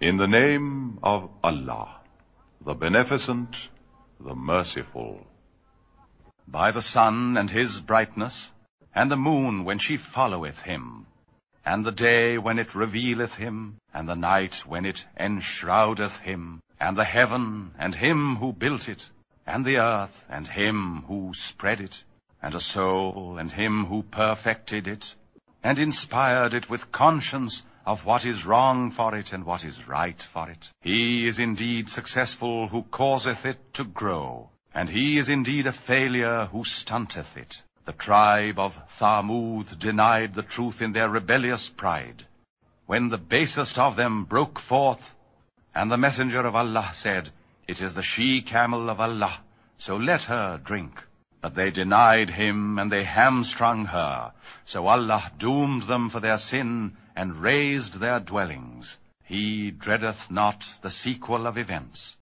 In the name of Allah, the Beneficent, the Merciful. By the sun and his brightness, and the moon when she followeth him, and the day when it revealeth him, and the night when it enshroudeth him, and the heaven and him who built it, and the earth and him who spread it, and a soul and him who perfected it, and inspired it with conscience of what is wrong for it and what is right for it. He is indeed successful who causeth it to grow, and he is indeed a failure who stunteth it. The tribe of Thamud denied the truth in their rebellious pride, when the basest of them broke forth, and the messenger of Allah said, It is the she-camel of Allah, so let her drink. But they denied him, and they hamstrung her. So Allah doomed them for their sin, and razed their dwellings. He dreadeth not the sequel of events.